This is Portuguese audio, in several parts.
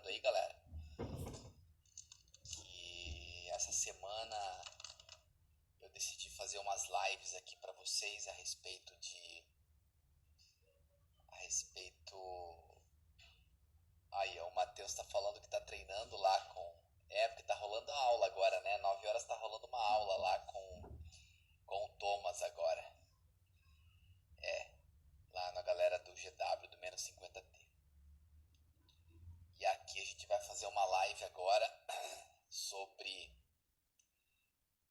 aí, galera, que essa semana eu decidi fazer umas lives aqui pra vocês a respeito aí, ó, o Matheus tá falando que tá treinando lá porque tá rolando a aula agora, né? 9 horas tá rolando uma aula lá com o Thomas agora. Lá na galera do GW, do menos 50T. E aqui a gente vai fazer uma live agora sobre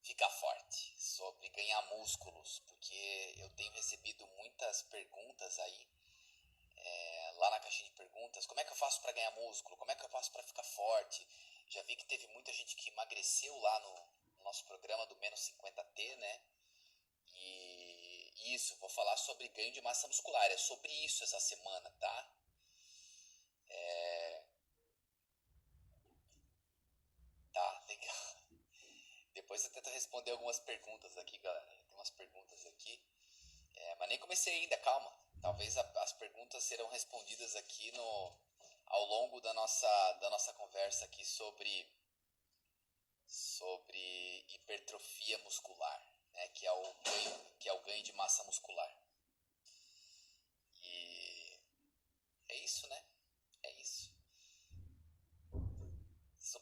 ficar forte, sobre ganhar músculos, porque eu tenho recebido muitas perguntas aí, lá na caixinha de perguntas: como é que eu faço para ganhar músculo, como é que eu faço para ficar forte. Já vi que teve muita gente que emagreceu lá no nosso programa do menos 50T, né? E isso, vou falar sobre ganho de massa muscular, é sobre isso essa semana, tá? Tá, legal. Depois eu tento responder algumas perguntas aqui, galera. Tem umas perguntas aqui. Mas nem comecei ainda, calma. Talvez as perguntas serão respondidas aqui ao longo da nossa conversa aqui sobre hipertrofia muscular, né? Que é o ganho de massa muscular. E é isso, né? É isso.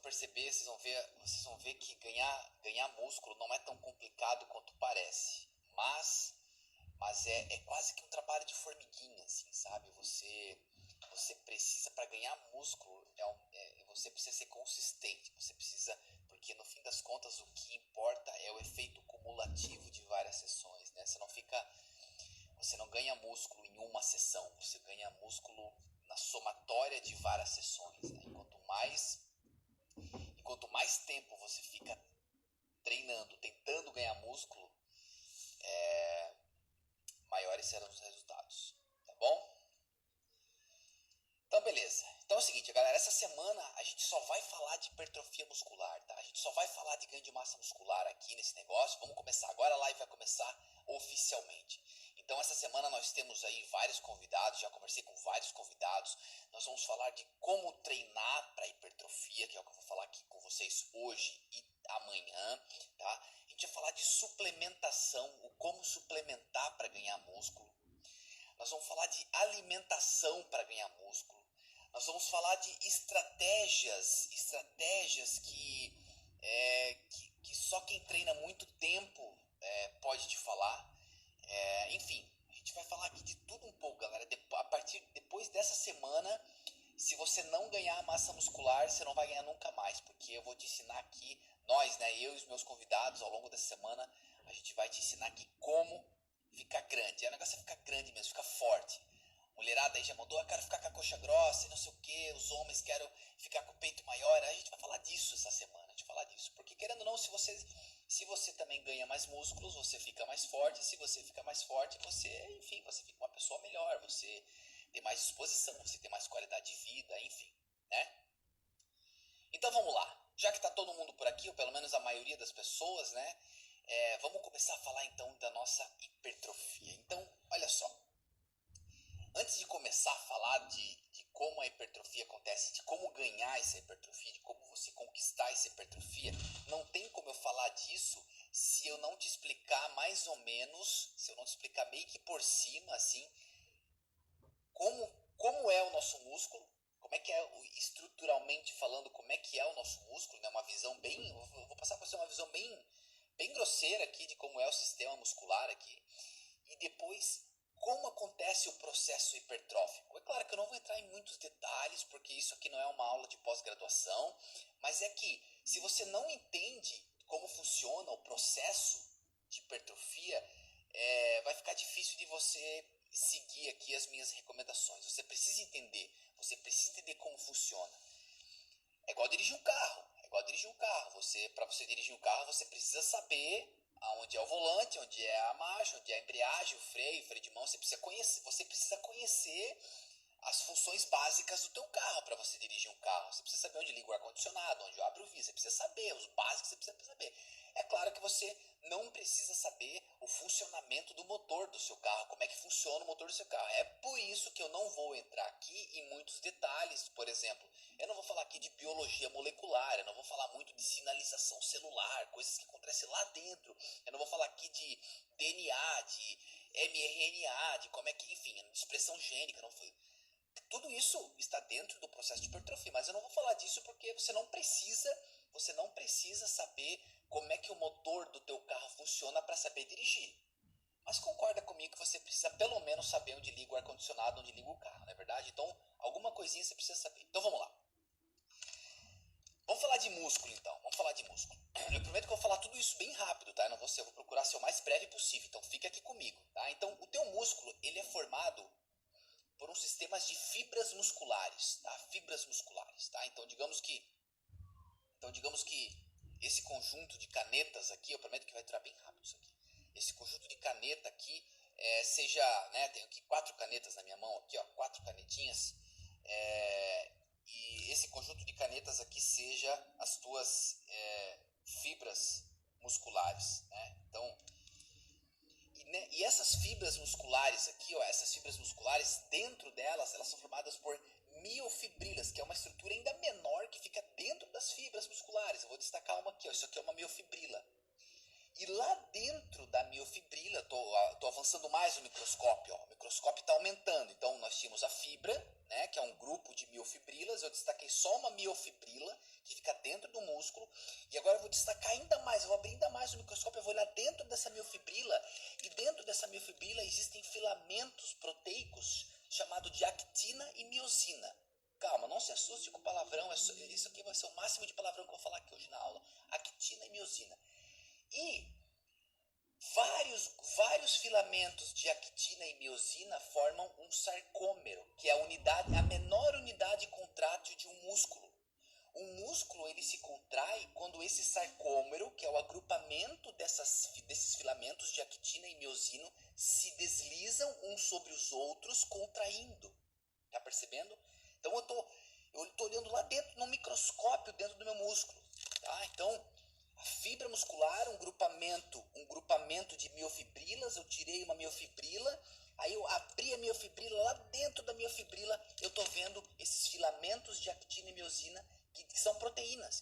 Vocês vão ver que ganhar músculo não é tão complicado quanto parece. Mas é quase que um trabalho de formiguinha, assim, sabe? Você precisa, para ganhar músculo, você precisa ser consistente. Porque no fim das contas o que importa é o efeito cumulativo de várias sessões, né? Você não ganha músculo em uma sessão, você ganha músculo na somatória de várias sessões, né? E quanto mais tempo você fica treinando, tentando ganhar músculo, maiores serão os resultados, tá bom? Então, beleza. Então é o seguinte, galera, essa semana a gente só vai falar de hipertrofia muscular, tá? A gente só vai falar de ganho de massa muscular aqui nesse negócio. Vamos começar agora, a live vai começar oficialmente. Então, essa semana nós temos aí vários convidados, já conversei com vários convidados. Nós vamos falar de como treinar para hipertrofia, que é o que eu vou falar aqui com vocês hoje e amanhã, tá? A gente vai falar de suplementação, o como suplementar para ganhar músculo. Nós vamos falar de alimentação para ganhar músculo. Nós vamos falar de estratégias que só quem treina muito tempo pode te falar. Enfim, a gente vai falar aqui de tudo um pouco, galera. Depois dessa semana, se você não ganhar massa muscular, você não vai ganhar nunca mais, porque eu vou te ensinar aqui, eu e os meus convidados, ao longo dessa semana, a gente vai te ensinar aqui como ficar grande. O negócio é ficar grande mesmo, ficar forte. Mulherada aí já mandou: eu quero ficar com a coxa grossa e não sei o que. Os homens querem ficar com o peito maior. A gente vai falar disso essa semana, a gente vai falar disso. Porque querendo ou não, se você também ganha mais músculos, você fica mais forte. Se você fica mais forte, você fica uma pessoa melhor. Você tem mais disposição, você tem mais qualidade de vida, enfim, né? Então vamos lá. Já que tá todo mundo por aqui, ou pelo menos a maioria das pessoas, né? Vamos começar a falar então da nossa hipertrofia. Então, olha só. Antes de começar a falar de como a hipertrofia acontece, de como ganhar essa hipertrofia, de como você conquistar essa hipertrofia, não tem como eu falar disso se eu não te explicar mais ou menos, se eu não te explicar meio que por cima, assim, como é o nosso músculo, como é que estruturalmente falando, como é que é o nosso músculo, né? Eu vou passar para você uma visão bem grosseira aqui de como é o sistema muscular aqui, e depois como acontece o processo hipertrófico. É claro que eu não vou entrar em muitos detalhes, porque isso aqui não é uma aula de pós-graduação, mas é que se você não entende como funciona o processo de hipertrofia, vai ficar difícil de você seguir aqui as minhas recomendações. Você precisa entender como funciona. É igual dirigir um carro. Para você dirigir um carro, você precisa saber aonde é o volante, onde é a marcha, onde é a embreagem, o freio de mão. Você precisa conhecer as funções básicas do teu carro para você dirigir um carro. Você precisa saber onde liga o ar-condicionado, onde abre o vidro, você precisa saber, os básicos você precisa saber. É claro que você não precisa saber o funcionamento do motor do seu carro, como é que funciona o motor do seu carro. É por isso que eu não vou entrar aqui em muitos detalhes, por exemplo, eu não vou falar aqui de biologia molecular, eu não vou falar muito de sinalização celular, coisas que acontecem lá dentro, eu não vou falar aqui de DNA, de mRNA, de como é que, enfim, de expressão gênica, não foi... Tudo isso está dentro do processo de hipertrofia, mas eu não vou falar disso porque você não precisa saber como é que o motor do teu carro funciona para saber dirigir. Mas concorda comigo que você precisa pelo menos saber onde liga o ar-condicionado, onde liga o carro, não é verdade? Então, alguma coisinha você precisa saber. Então, vamos lá. Vamos falar de músculo, então. Vamos falar de músculo. Eu prometo que eu vou falar tudo isso bem rápido, tá? Eu vou procurar ser o mais breve possível, então fica aqui comigo, tá? Então, o teu músculo, ele é formado por um sistema de fibras musculares, tá? Fibras musculares, tá? Então digamos que esse conjunto de canetas aqui, eu prometo que vai durar bem rápido isso aqui. Esse conjunto de caneta aqui seja, né? Tenho aqui 4 canetas na minha mão aqui, ó, 4 canetinhas. E esse conjunto de canetas aqui seja as tuas fibras musculares, né? Então e essas fibras musculares aqui, ó, essas fibras musculares, dentro delas, elas são formadas por miofibrilas, que é uma estrutura ainda menor que fica dentro das fibras musculares. Eu vou destacar uma aqui, ó, isso aqui é uma miofibrila. E lá dentro da miofibrila, tô avançando mais o microscópio, ó, o microscópio está aumentando. Então nós tínhamos a fibra, né, que é um grupo de miofibrilas, eu destaquei só uma miofibrila, que fica dentro do músculo, e agora eu vou destacar ainda mais, eu vou abrir ainda mais o microscópio, eu vou olhar dentro dessa miofibrila, e dentro dessa miofibrila existem filamentos proteicos chamados de actina e miosina. Calma, não se assuste com o palavrão, isso aqui vai ser o máximo de palavrão que eu vou falar aqui hoje na aula. Actina e miosina. E vários filamentos de actina e miosina formam um sarcômero, que é a menor unidade contrátil de um músculo. Um músculo ele se contrai quando esse sarcômero, que é o agrupamento desses filamentos de actina e miosina, se deslizam uns sobre os outros, contraindo. Tá percebendo? Então eu tô olhando lá dentro, no microscópio, dentro do meu músculo. Tá? Então, a fibra muscular, um grupamento de miofibrilas, eu tirei uma miofibrila, aí eu abri a miofibrila, lá dentro da miofibrila eu tô vendo esses filamentos de actina e miosina, que são proteínas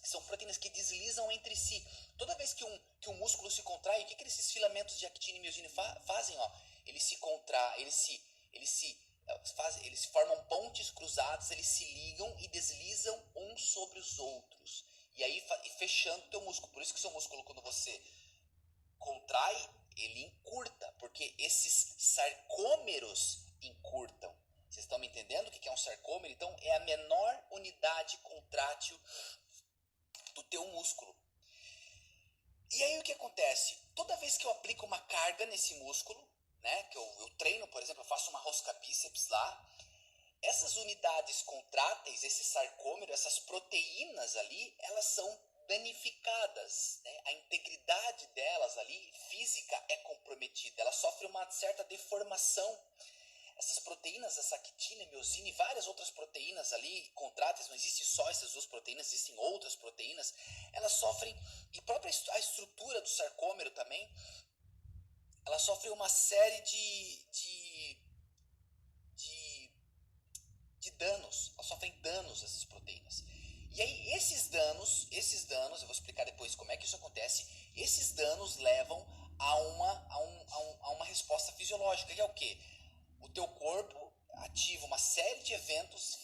que deslizam entre si. Toda vez que um músculo se contrai, o que esses filamentos de actina e miosina fazem? Ó? Eles se contraem, eles formam pontes cruzadas, eles se ligam e deslizam uns sobre os outros. E aí fechando o teu músculo. Por isso que o seu músculo, quando você contrai, ele encurta, porque esses sarcômeros encurtam. Vocês estão me entendendo o que é um sarcômero? Então é a menor unidade contrátil do teu músculo. E aí o que acontece? Toda vez que eu aplico uma carga nesse músculo, né, que eu treino, por exemplo, eu faço uma rosca bíceps lá, essas unidades contráteis, esse sarcômero, essas proteínas ali, elas são danificadas, né? A integridade delas ali, física, é comprometida, ela sofre uma certa deformação. Essas proteínas, essa actina, miosina e várias outras proteínas ali contráteis, não existe só essas duas proteínas, existem outras proteínas, elas sofrem, e a estrutura do sarcômero também, ela sofre uma série de danos, elas sofrem danos, essas proteínas. E aí esses danos, eu vou explicar depois como é que isso acontece, esses danos levam a uma resposta fisiológica, que é o quê? O teu corpo ativa uma série de eventos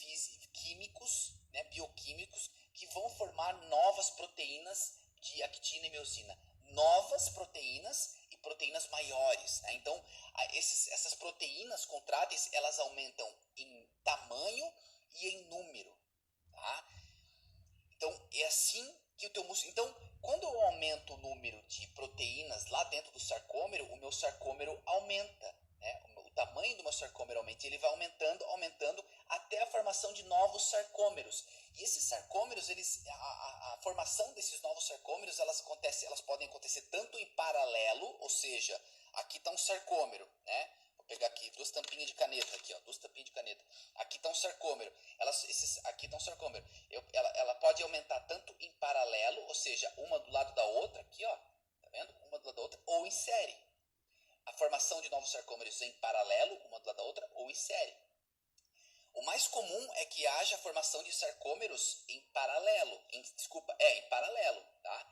químicos, né, bioquímicos, que vão formar novas proteínas de actina e miosina. Novas proteínas e proteínas maiores. Né? Então, essas proteínas contráteis, elas aumentam em tamanho e em número. Tá? Então, é assim que o teu músculo... Então, quando eu aumento o número de proteínas lá dentro do sarcômero, o meu sarcômero aumenta. Né? O tamanho do meu sarcômero aumenta e ele vai aumentando até a formação de novos sarcômeros. E esses sarcômeros, a formação desses novos sarcômeros, elas podem acontecer tanto em paralelo, ou seja, aqui está um sarcômero, né? Vou pegar aqui, duas tampinhas de caneta aqui, ó, duas tampinhas de caneta. Aqui tá um sarcômero. Aqui tá um sarcômero. Ela pode aumentar tanto em paralelo, ou seja, uma do lado da outra, aqui, ó, tá vendo? Uma do lado da outra, ou em série. A formação de novos sarcômeros em paralelo, uma do lado da outra, ou em série. O mais comum é que haja a formação de sarcômeros em paralelo, em paralelo, tá?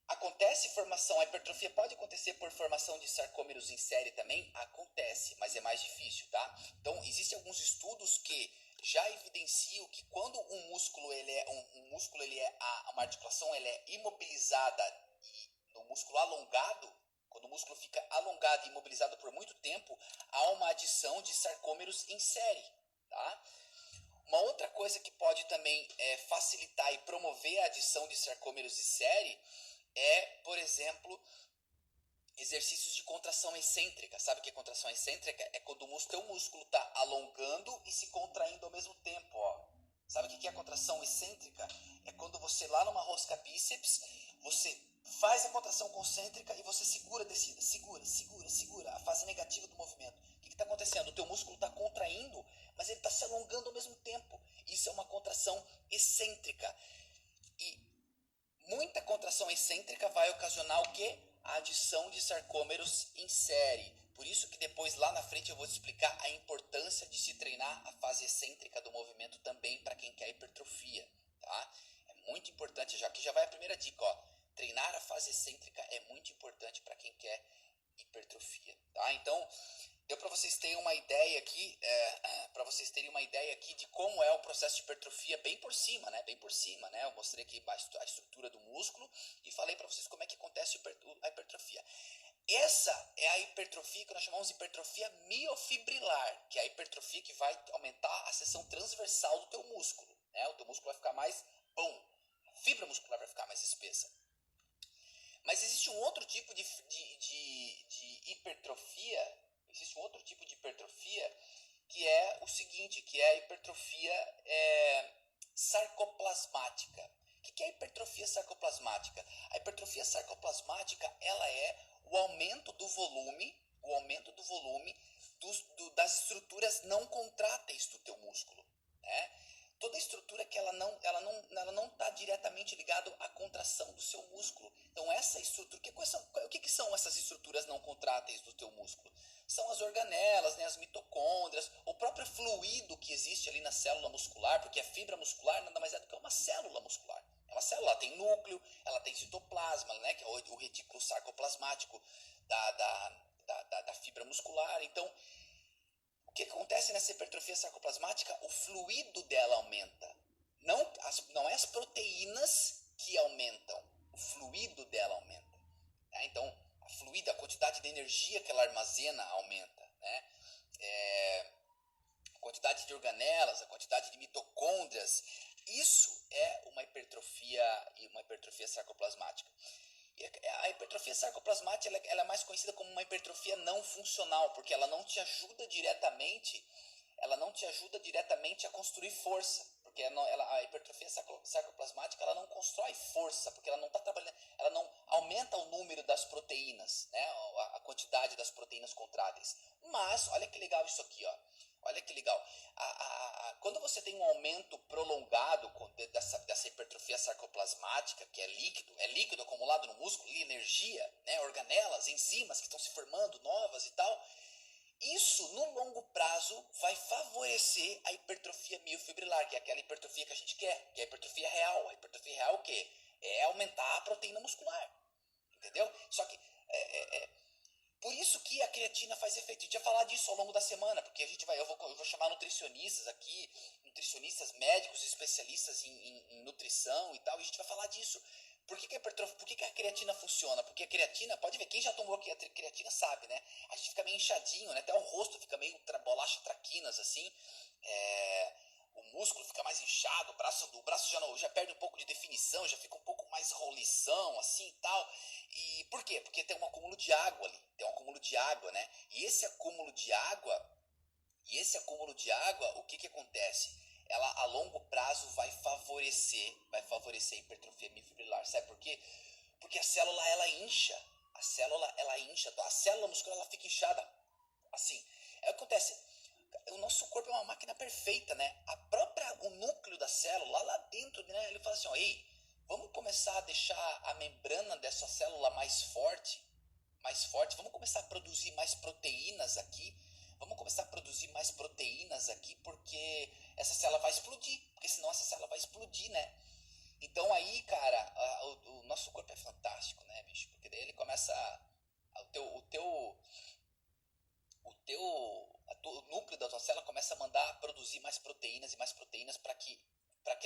Acontece formação, a hipertrofia pode acontecer por formação de sarcômeros em série também? Acontece, mas é mais difícil, tá? Então, existem alguns estudos que já evidenciam que quando um músculo, uma articulação ele é imobilizada no músculo alongado, quando o músculo fica alongado e imobilizado por muito tempo, há uma adição de sarcômeros em série, tá? Uma outra coisa que pode também facilitar e promover a adição de sarcômeros em série é, por exemplo, exercícios de contração excêntrica. Sabe o que é contração excêntrica? É quando o músculo está alongando e se contraindo ao mesmo tempo. Ó. Sabe o que é contração excêntrica? É quando você lá numa rosca bíceps, você faz a contração concêntrica e você segura a descida. Segura. A fase negativa do movimento. O que está acontecendo? O teu músculo está contraindo, mas ele está se alongando ao mesmo tempo. Isso é uma contração excêntrica. E muita contração excêntrica vai ocasionar o quê? A adição de sarcômeros em série. Por isso que depois lá na frente eu vou te explicar a importância de se treinar a fase excêntrica do movimento também para quem quer hipertrofia, tá? É muito importante, aqui já vai a primeira dica, ó. Treinar a fase excêntrica é muito importante para quem quer hipertrofia, tá? Então, deu para vocês terem uma ideia aqui, de como é o processo de hipertrofia bem por cima, né? Eu mostrei aqui a estrutura do músculo e falei para vocês como é que acontece a hipertrofia. Essa é a hipertrofia que nós chamamos de hipertrofia miofibrilar, que é a hipertrofia que vai aumentar a seção transversal do teu músculo, né? O teu músculo vai ficar mais bom, a fibra muscular vai ficar mais espessa. Mas existe um outro tipo de hipertrofia. Existe um outro tipo de hipertrofia que é o seguinte, que é a hipertrofia sarcoplasmática. O que é a hipertrofia sarcoplasmática? A hipertrofia sarcoplasmática ela é o aumento do volume das estruturas não contráteis do teu músculo, né? Toda estrutura que ela não está diretamente ligada à contração do seu músculo. Então essa estrutura, o que são essas estruturas não contráteis do teu músculo? São as organelas, né, as mitocôndrias, o próprio fluido que existe ali na célula muscular, porque a fibra muscular nada mais é do que uma célula muscular. É uma célula, ela tem núcleo, ela tem citoplasma, né, que é o retículo sarcoplasmático da fibra muscular. Então, o que acontece nessa hipertrofia sarcoplasmática? O fluido dela aumenta. Não é as proteínas que aumentam, o fluido dela aumenta. Né? Então, a quantidade de energia que ela armazena aumenta. Né? A quantidade de organelas, a quantidade de mitocôndrias, isso é uma hipertrofia sarcoplasmática. A hipertrofia sarcoplasmática ela é mais conhecida como uma hipertrofia não funcional, porque ela não te ajuda diretamente a construir força, porque a hipertrofia sarcoplasmática ela não constrói força, porque ela não está trabalhando, ela não aumenta o número das proteínas, né, a quantidade das proteínas contráteis. Mas olha que legal isso aqui, ó. Olha que legal. Quando você tem um aumento prolongado dessa hipertrofia sarcoplasmática, que é líquido acumulado no músculo, e energia, né, organelas, enzimas que estão se formando novas e tal, isso no longo prazo vai favorecer a hipertrofia miofibrilar, que é aquela hipertrofia que a gente quer, que é a hipertrofia real. A hipertrofia real o quê? É aumentar a proteína muscular. Entendeu? Só que por isso que a creatina faz efeito. A gente vai falar disso ao longo da semana, porque eu vou chamar nutricionistas aqui, nutricionistas médicos, especialistas em nutrição e tal, e a gente vai falar disso. Por que a creatina funciona? Porque a creatina, pode ver, quem já tomou creatina sabe, né? A gente fica meio inchadinho, né? Até o rosto fica meio bolacha traquinas, assim. O músculo fica mais inchado, o braço já perde um pouco de definição, já fica um pouco mais rolição, assim e tal. E por quê? Porque tem um acúmulo de água ali, né? E esse acúmulo de água, o que acontece? Ela a longo prazo vai favorecer a hipertrofia miofibrilar. Sabe por quê? Porque a célula ela incha. A célula muscular ela fica inchada. Assim, é o que acontece. O nosso corpo é uma máquina perfeita, né? O núcleo da célula, lá dentro, né? Ele fala assim, ó, ei, vamos começar a deixar a membrana dessa célula mais forte, vamos começar a produzir mais proteínas aqui, porque essa célula vai explodir, porque senão essa célula vai explodir, né? Então aí, cara, o nosso corpo é fantástico, né, bicho? Porque daí ele começa, o núcleo da tua célula começa a mandar produzir mais proteínas e mais proteínas para que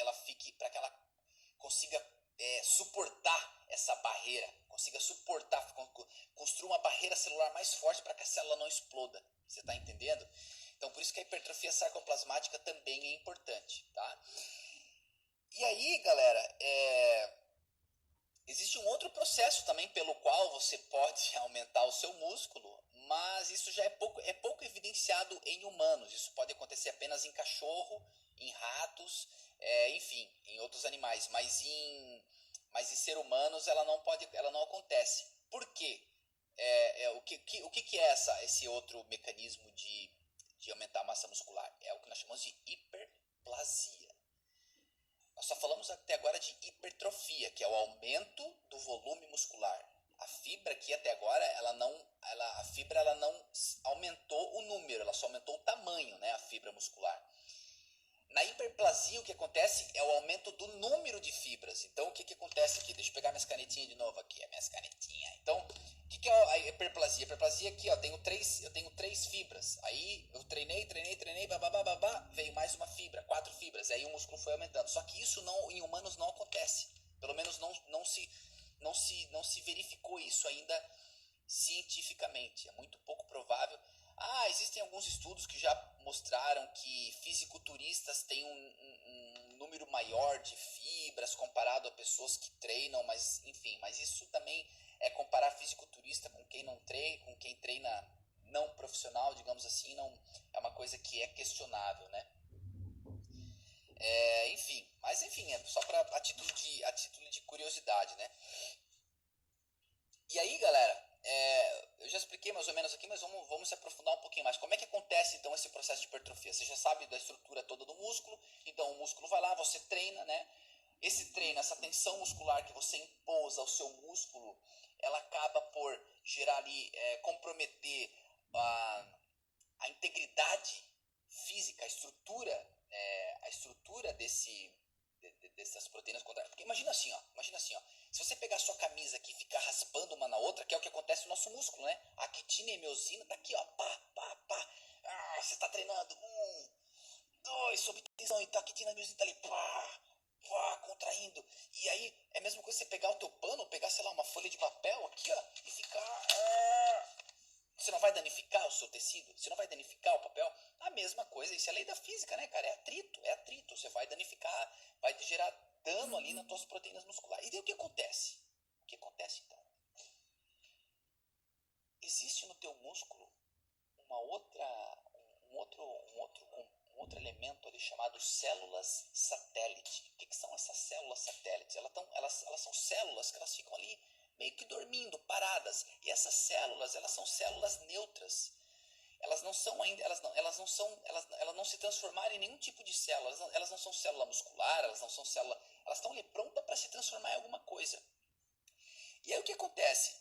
ela consiga suportar essa barreira, construir uma barreira celular mais forte para que a célula não exploda. Você está entendendo? Então, por isso que a hipertrofia sarcoplasmática também é importante, tá? E aí, galera, existe um outro processo também pelo qual você pode aumentar o seu músculo, mas isso já é pouco evidenciado em humanos. Isso pode acontecer apenas em cachorro, em ratos, enfim, em outros animais, mas em ser humanos ela não acontece. Por quê? O que é esse outro mecanismo de aumentar a massa muscular? É o que nós chamamos de hiperplasia. Nós só falamos até agora de hipertrofia, que é o aumento do volume muscular. A fibra aqui até agora, a fibra ela não aumentou o número, ela só aumentou o tamanho, né, a fibra muscular. Na hiperplasia, o que acontece é o aumento do número de fibras. Então, o que acontece aqui? Deixa eu pegar minhas canetinhas de novo aqui, minhas canetinhas. Então, o que é a hiperplasia? A hiperplasia aqui, ó, eu tenho 3 fibras. Aí, eu treinei, babá, veio mais uma fibra, 4 fibras. Aí o músculo foi aumentando. Só que isso em humanos não acontece. Pelo menos não se verificou isso ainda cientificamente. É muito pouco provável. Existem alguns estudos que já mostraram que fisiculturistas têm um número maior de fibras comparado a pessoas que treinam, mas enfim, mas isso também é comparar fisiculturista com quem treina não profissional, digamos assim, não é uma coisa que é questionável, né? Enfim, é só a título de curiosidade, né? E aí, galera, eu já expliquei mais ou menos aqui, mas vamos se aprofundar um pouquinho mais. Como é que acontece, então, esse processo de hipertrofia? Você já sabe da estrutura toda do músculo, então o músculo vai lá, você treina, né? Essa tensão muscular que você impôs ao seu músculo, ela acaba por gerar ali, comprometer a integridade física, a estrutura dessas proteínas contrárias. Porque imagina assim, ó, se você pegar a sua camisa aqui e ficar raspando uma na outra, que é o que acontece no nosso músculo, né? A quitina e a miosina tá aqui, ó, pá. Você tá treinando, 2, sob tensão, então a quitina e a miosina tá ali, pá, contraindo. E aí, é a mesma coisa você pegar o teu pano, pegar, sei lá, uma folha de papel aqui, ó, e ficar... Você não vai danificar o seu tecido? Você não vai danificar o papel? A mesma coisa, isso é lei da física, né, cara? É atrito. Você vai danificar, vai gerar dano ali nas tuas proteínas musculares. E daí o que acontece? O que acontece, então? Existe no teu músculo um outro elemento ali chamado células satélite. O que são essas células satélites? Elas são células que elas ficam ali meio que dormindo, paradas. E essas células, elas são células neutras. Elas não se transformaram em nenhum tipo de célula. Elas não são célula muscular, elas não são célula. Elas estão ali prontas para se transformar em alguma coisa. E aí o que acontece?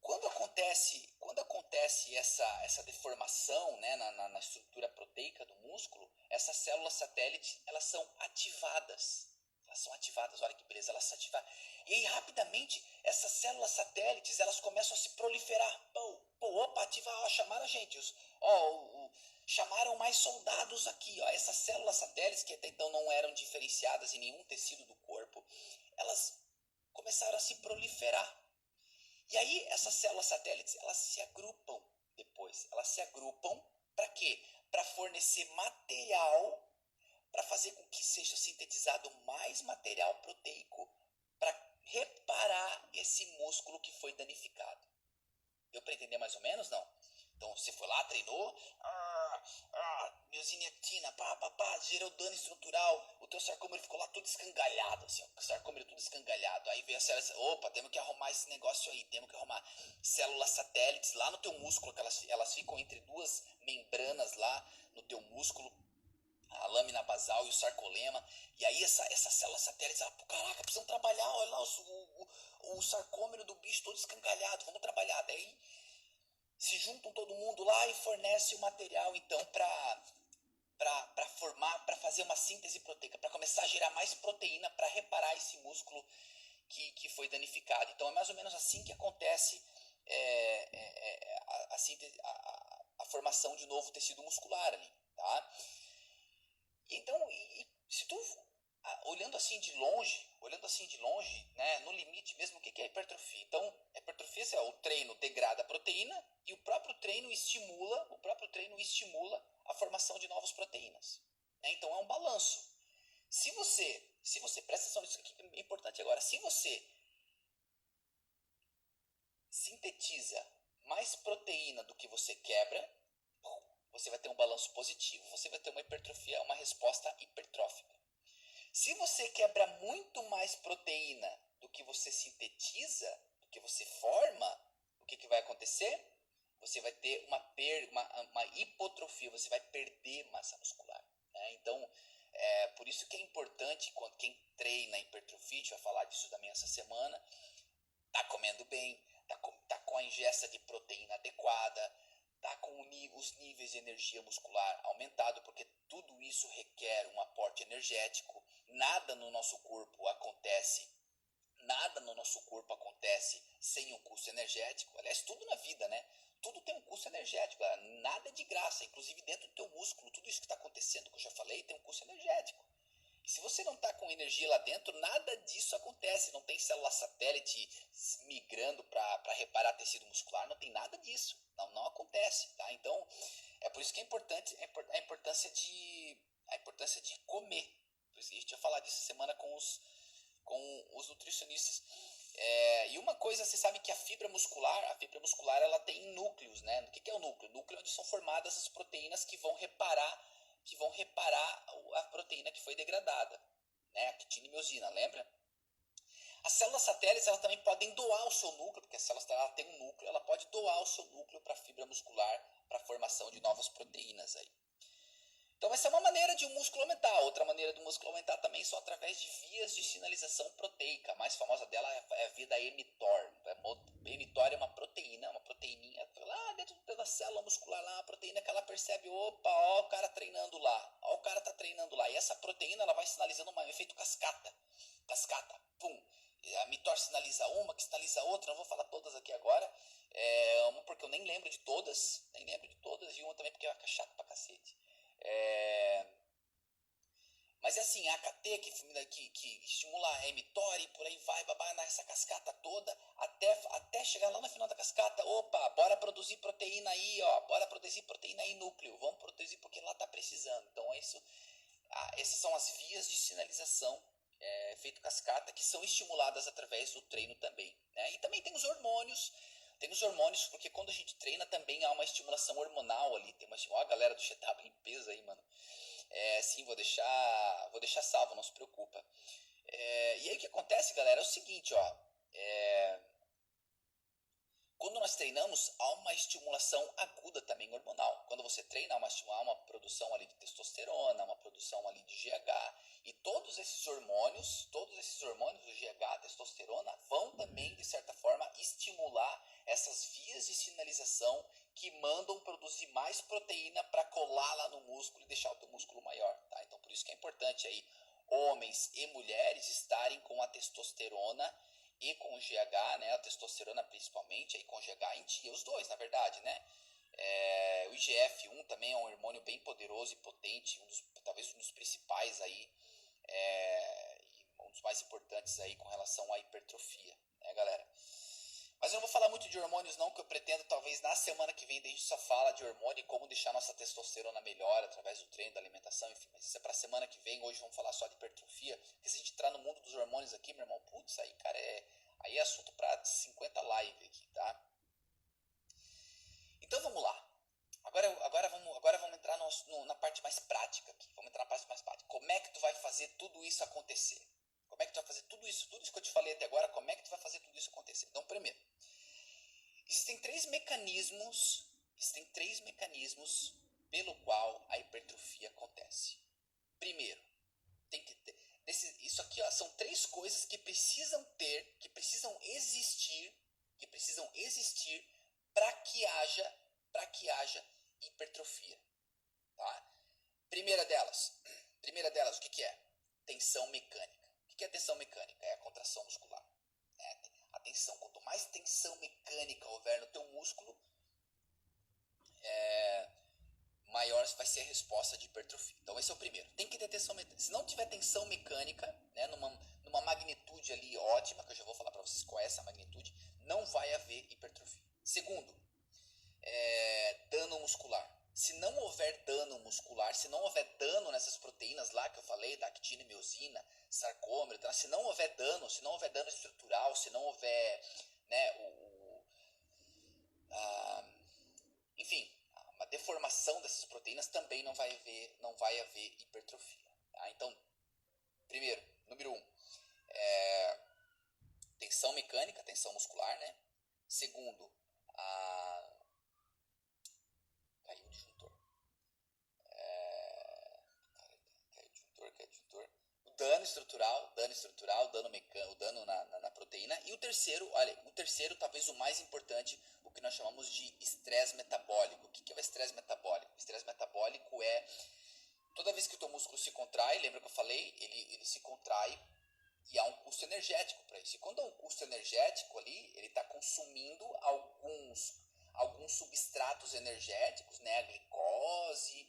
Quando acontece essa deformação, né, na estrutura proteica do músculo, essas células satélite, elas são ativadas. Olha que beleza, elas se ativam. E aí, rapidamente, essas células satélites, elas começam a se proliferar. Ativar, chamaram a gente. Chamaram mais soldados aqui. Essas células satélites, que até então não eram diferenciadas em nenhum tecido do corpo, elas começaram a se proliferar. E aí, essas células satélites, elas se agrupam depois. Elas se agrupam para quê? Para fornecer material, para fazer com que seja sintetizado mais material proteico para reparar esse músculo que foi danificado. Deu para entender mais ou menos, não? Então, você foi lá, treinou, zinectina, gerou dano estrutural, o teu sarcômero ficou lá todo escangalhado, assim, ó, o sarcômero tudo escangalhado. Aí veio a célula, opa, temos que arrumar esse negócio aí, temos que arrumar células satélites lá no teu músculo, que elas ficam entre duas membranas lá no teu músculo, a lâmina basal e o sarcolema. E aí essas células satélites, caraca, precisam trabalhar, olha lá o sarcômero do bicho todo escangalhado, vamos trabalhar. Daí se juntam todo mundo lá e fornece o material então para formar, para fazer uma síntese proteica, para começar a gerar mais proteína para reparar esse músculo que foi danificado. Então é mais ou menos assim que acontece a síntese, a formação de novo tecido muscular ali, tá? Então, se tu olhando assim de longe, né, no limite mesmo, o que é hipertrofia? Então, a hipertrofia é o treino degrada a proteína e o próprio treino estimula a formação de novas proteínas. Né? Então, é um balanço. Se você presta atenção nisso aqui, é importante agora, se você sintetiza mais proteína do que você quebra, você vai ter um balanço positivo, você vai ter uma hipertrofia, uma resposta hipertrófica. Se você quebra muito mais proteína do que você sintetiza, do que você forma, o que vai acontecer? Você vai ter uma hipotrofia, você vai perder massa muscular. Né? Então, por isso que é importante, quando quem treina hipertrofia, a gente vai falar disso também essa semana, tá comendo bem, tá com a ingesta de proteína adequada, tá com os níveis de energia muscular aumentado, porque tudo isso requer um aporte energético. Nada no nosso corpo acontece sem um custo energético. Aliás, tudo na vida, né? Tudo tem um custo energético, nada é de graça, inclusive dentro do teu músculo, tudo isso que está acontecendo, que eu já falei, tem um custo energético. E se você não está com energia lá dentro, nada disso acontece, não tem célula satélite migrando para reparar tecido muscular, não tem nada disso, não acontece, tá? Então, é por isso que é importante a importância de comer. A gente vai falar disso semana com os nutricionistas. E uma coisa, você sabe que a fibra muscular ela tem núcleos, né? O que é o núcleo? O núcleo é onde são formadas as proteínas que vão reparar a proteína que foi degradada, né? A quitina e miosina, lembra? As células satélites elas também podem doar o seu núcleo, porque a célula ela tem um núcleo, ela pode doar o seu núcleo para a fibra muscular, para a formação de novas proteínas aí. Então essa é uma maneira de o músculo aumentar. Outra maneira do músculo aumentar também são através de vias de sinalização proteica. A mais famosa dela é a via da mTOR. A mTOR é uma proteína, uma proteininha lá dentro da célula muscular, lá, a proteína que ela percebe, opa, ó o cara treinando lá, ó o cara tá treinando lá. E essa proteína ela vai sinalizando um efeito cascata, pum. A mTOR sinaliza uma, que sinaliza outra, não vou falar todas aqui agora, uma porque eu nem lembro de todas, e uma também porque vai ficar chato pra cacete. Mas é assim, a AKT que estimula a mTOR e por aí vai, babá, nessa cascata toda, até chegar lá no final da cascata, opa, bora produzir proteína aí, ó, bora produzir proteína aí núcleo, vamos produzir porque lá tá precisando. Então essas são as vias de sinalização efeito cascata que são estimuladas através do treino também. Né? E também tem os hormônios, porque quando a gente treina também há uma estimulação hormonal ali. Ó, a galera do Chetab limpeza aí, mano. Sim, vou deixar salvo, não se preocupa. E aí o que acontece, galera, é o seguinte, ó. Quando nós treinamos, há uma estimulação aguda também hormonal. Quando você treina, há uma produção ali de testosterona, uma produção ali de GH. E todos esses hormônios, o GH, a testosterona, vão também, de certa forma, estimular essas vias de sinalização que mandam produzir mais proteína para colar lá no músculo e deixar o teu músculo maior. Tá? Então, por isso que é importante aí homens e mulheres estarem com a testosterona e com o GH, né, a testosterona principalmente, aí com o GH em dia, os dois, na verdade, né? O IGF-1 também é um hormônio bem poderoso e potente, talvez um dos principais aí, um dos mais importantes aí com relação à hipertrofia, né, galera? Mas eu não vou falar muito de hormônios não, que eu pretendo talvez na semana que vem a gente só fala de hormônio e como deixar nossa testosterona melhor através do treino, da alimentação, enfim. Mas isso é pra semana que vem, hoje vamos falar só de hipertrofia. Porque se a gente entrar no mundo dos hormônios aqui, meu irmão, putz, aí, cara, aí é assunto pra 50 live aqui, tá? Então vamos lá. Agora vamos entrar na parte mais prática aqui. Vamos entrar na parte mais prática. Como é que tu vai fazer tudo isso acontecer? Como é que tu vai fazer tudo isso que eu te falei até agora, como é que tu vai fazer tudo isso acontecer? Então, primeiro, existem três mecanismos pelo qual a hipertrofia acontece. Primeiro, tem que ter, isso aqui, ó, são três coisas que precisam existir para que haja hipertrofia, tá? Primeira delas, o que é? Tensão mecânica. O que é tensão mecânica? É a contração muscular. A tensão, quanto mais tensão mecânica houver no teu músculo, maior vai ser a resposta de hipertrofia. Então esse é o primeiro. Tem que ter tensão mecânica. Se não tiver tensão mecânica, né, numa magnitude ali ótima, que eu já vou falar para vocês qual é essa magnitude, não vai haver hipertrofia. Segundo, dano muscular. Se não houver dano muscular, se não houver dano nessas proteínas lá que eu falei, da actina, miosina, sarcômero, tá? Se não houver dano estrutural, se não houver, né, enfim, uma deformação dessas proteínas, também não vai haver hipertrofia. Tá? Então, primeiro, número 1, tensão mecânica, tensão muscular, né? Segundo, caiu o disjuntor. O dano estrutural, dano mecânico, o dano na proteína. E o terceiro, talvez o mais importante, o que nós chamamos de estresse metabólico. O que é o estresse metabólico? O estresse metabólico é toda vez que o teu músculo se contrai, lembra que eu falei? Ele se contrai e há um custo energético para isso. E quando há um custo energético ali, ele está consumindo alguns substratos energéticos, né? A glicose,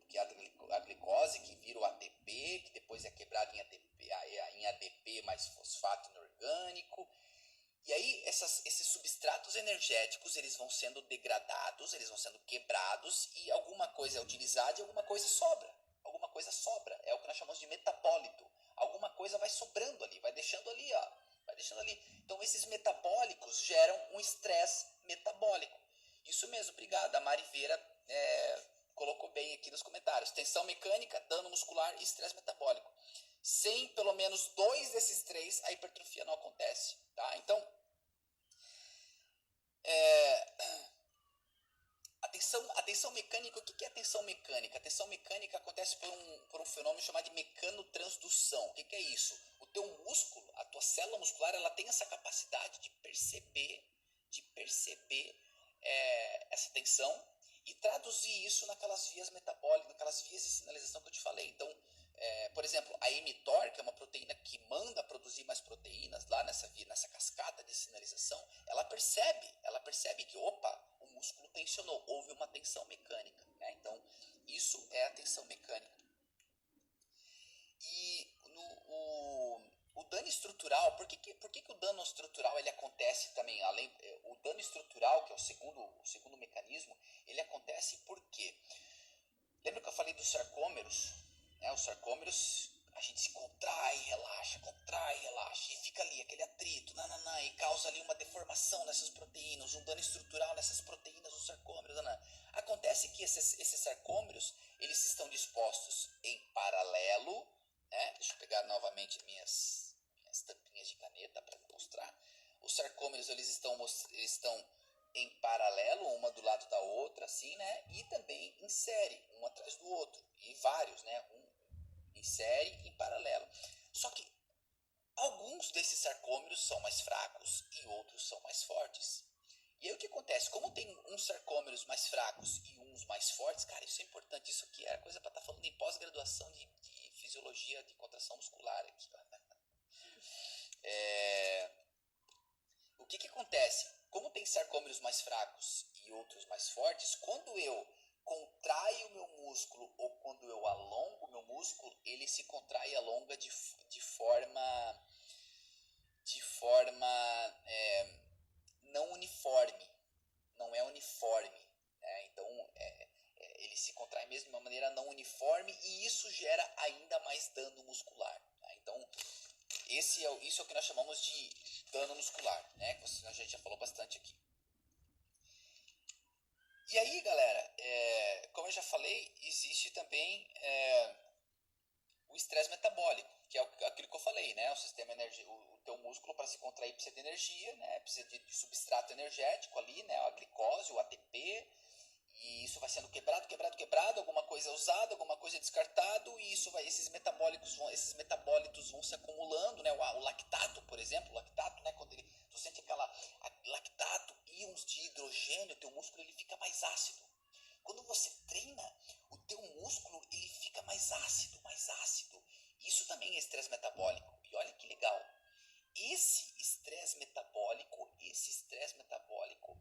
que a glicose que vira o ATP, que depois é quebrado em ADP mais fosfato inorgânico. E aí esses substratos energéticos, eles vão sendo degradados, eles vão sendo quebrados, e alguma coisa é utilizada e alguma coisa sobra. É o que nós chamamos de metabólito. Alguma coisa vai sobrando ali, vai deixando ali, ó. Então esses metabólicos geram um estresse metabólico. Isso mesmo, obrigado. A Mari Vera colocou bem aqui nos comentários. Tensão mecânica, dano muscular e estresse metabólico. Sem pelo menos 2 desses 3, a hipertrofia não acontece. Tá? Então, a tensão mecânica, o que é a tensão mecânica? A tensão mecânica acontece por um fenômeno chamado de mecanotransdução. O que é isso? O teu músculo, a tua célula muscular, ela tem essa capacidade de perceber essa tensão e traduzir isso naquelas vias metabólicas, naquelas vias de sinalização que eu te falei. Então, por exemplo, a mTOR, que é uma proteína que manda produzir mais proteínas lá nessa cascata de sinalização, ela percebe que, opa, o músculo tensionou, houve uma tensão mecânica. Né? Então, isso é a tensão mecânica. E o dano estrutural, por que o dano estrutural ele acontece também? O dano estrutural, que é o segundo mecanismo, ele acontece porque, lembra que eu falei dos sarcômeros? Os sarcômeros, a gente se contrai, relaxa, e fica ali aquele atrito, e causa ali uma deformação nessas proteínas, um dano estrutural nessas proteínas, os sarcômeros. Acontece que esses sarcômeros, eles estão dispostos em paralelo, né? Deixa eu pegar novamente minhas tampinhas de caneta para mostrar. Os sarcômeros, eles estão em paralelo, uma do lado da outra, assim, né? E também em série, um atrás do outro. E vários, né? Um em série e em paralelo. Só que alguns desses sarcômeros são mais fracos e outros são mais fortes. E aí o que acontece? Como tem uns sarcômeros mais fracos e uns mais fortes, cara, isso é importante. Isso aqui é coisa para estar falando em pós-graduação de fisiologia de contração muscular aqui. O que acontece? Como tem sarcômeros mais fracos e outros mais fortes, quando eu contraio o meu músculo ou quando eu alongo o meu músculo, ele se contrai e alonga de forma não uniforme. Não é uniforme. Então, ele se contrai mesmo de uma maneira não uniforme e isso gera ainda mais dano muscular. Tá? Então, isso é o que nós chamamos de dano muscular, né? Que a gente já falou bastante aqui. E aí, galera, como eu já falei, existe também o estresse metabólico, que é aquilo que eu falei, né? O sistema energia, o teu músculo para se contrair precisa de energia, né? Precisa de substrato energético ali, né? A glicose, o ATP, e isso vai sendo quebrado, alguma coisa é usada, alguma coisa é descartado, e isso vai, esses metabólitos vão se acumulando, né? O lactato, por exemplo, o lactato, né? Quando tu sente lactato, íons de hidrogênio, teu músculo ele fica mais ácido. Quando você treina, o teu músculo ele fica mais ácido, mais ácido. Isso também é estresse metabólico. E olha que legal. Esse estresse metabólico,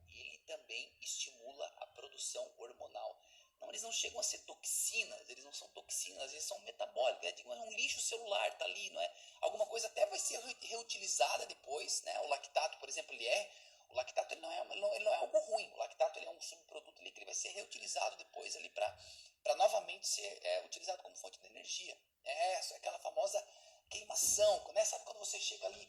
ele também estimula a produção hormonal. Não, eles não chegam a ser toxinas, eles não são toxinas, eles são metabólicos. É um lixo celular, tá ali, não é? Alguma coisa até vai ser reutilizada depois, né? O lactato, por exemplo, o lactato ele não é algo ruim. O lactato ele é um subproduto ali que ele vai ser reutilizado depois ali para novamente ser utilizado como fonte de energia. É aquela famosa queimação, né? Sabe quando você chega ali,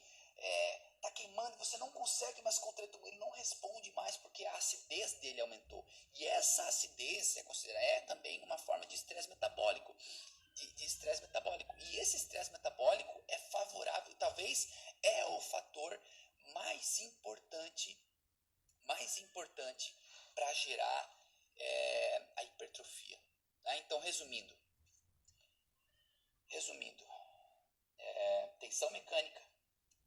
tá queimando e você não consegue mais contrair, ele não responde mais porque a acidez dele aumentou. E essa acidez é também uma forma de estresse metabólico. De estresse metabólico. E esse estresse metabólico é favorável, talvez é o fator mais importante para gerar a hipertrofia. Né? Então, resumindo, tensão mecânica,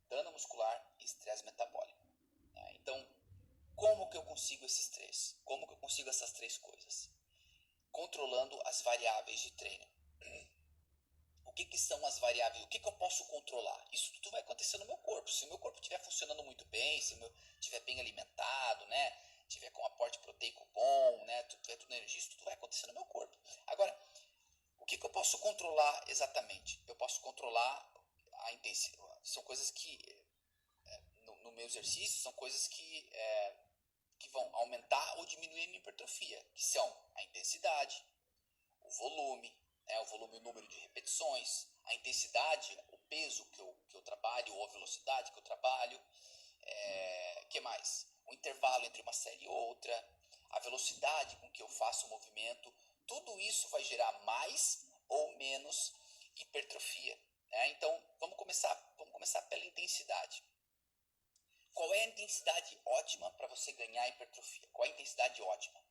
dano muscular e estresse metabólico. Né? Então, como que eu consigo esses três? Como que eu consigo essas três coisas? Controlando as variáveis de treino. O que são as variáveis? O que eu posso controlar? Isso tudo vai acontecer no meu corpo. Se o meu corpo estiver funcionando muito bem, se eu estiver bem alimentado, né? Tiver com um aporte proteico bom, né? Tiver tudo energia, isso tudo vai acontecer no meu corpo. Agora, o que eu posso controlar exatamente? Eu posso controlar a intensidade. São coisas que, no meu exercício, são coisas que vão aumentar ou diminuir a minha hipertrofia, que são a intensidade, o volume, o volume e o número de repetições, a intensidade, o peso que eu trabalho, ou a velocidade que eu trabalho, que mais? O intervalo entre uma série e outra, a velocidade com que eu faço o movimento, tudo isso vai gerar mais ou menos hipertrofia. Né? Então, vamos começar pela intensidade. Qual é a intensidade ótima para você ganhar hipertrofia? Qual é a intensidade ótima?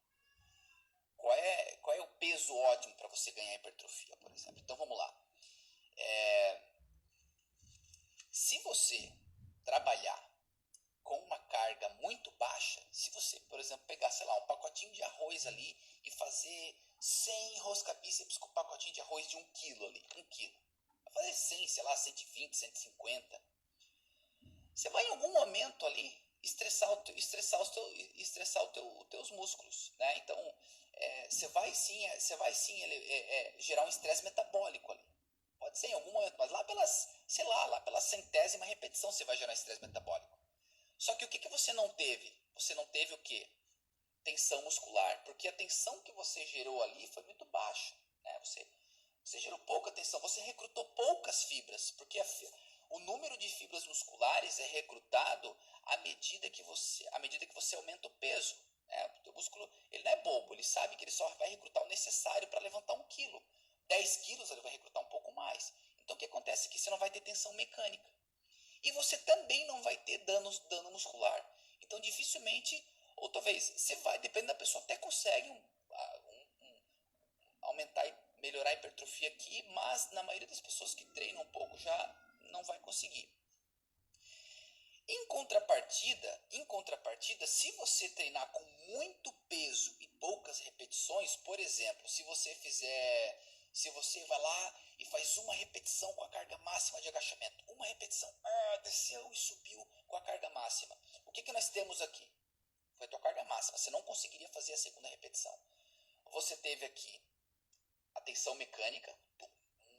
Qual é o peso ótimo para você ganhar hipertrofia, por exemplo? Então vamos lá. Se você trabalhar com uma carga muito baixa, se você, por exemplo, pegar, sei lá, um pacotinho de arroz ali e fazer 100 rosca bíceps com um pacotinho de arroz de 1 quilo ali, 1 quilo. Vai fazer 100, sei lá, 120, 150. Você vai em algum momento ali estressar os teus músculos, né? Então, você vai sim gerar um estresse metabólico ali. Pode ser em algum momento, mas lá pela centésima repetição você vai gerar um estresse metabólico. Só que o que você não teve? Você não teve o quê? Tensão muscular, porque a tensão que você gerou ali foi muito baixa, né? Você gerou pouca tensão, você recrutou poucas fibras, porque o número de fibras musculares é recrutado à medida que você aumenta o peso. Né? O teu músculo ele não é bobo, ele sabe que ele só vai recrutar o necessário para levantar 1 quilo. 10 quilos ele vai recrutar um pouco mais. Então o que acontece é que você não vai ter tensão mecânica. E você também não vai ter dano muscular. Então dificilmente, ou talvez, você vai, dependendo da pessoa, até consegue aumentar e melhorar a hipertrofia aqui, mas na maioria das pessoas que treinam um pouco já não vai conseguir. Em contrapartida, se você treinar com muito peso e poucas repetições, por exemplo, se você vai lá e faz uma repetição com a carga máxima de agachamento, uma repetição, desceu e subiu com a carga máxima. O que nós temos aqui? Foi a tua carga máxima, você não conseguiria fazer a segunda repetição. Você teve aqui a tensão mecânica,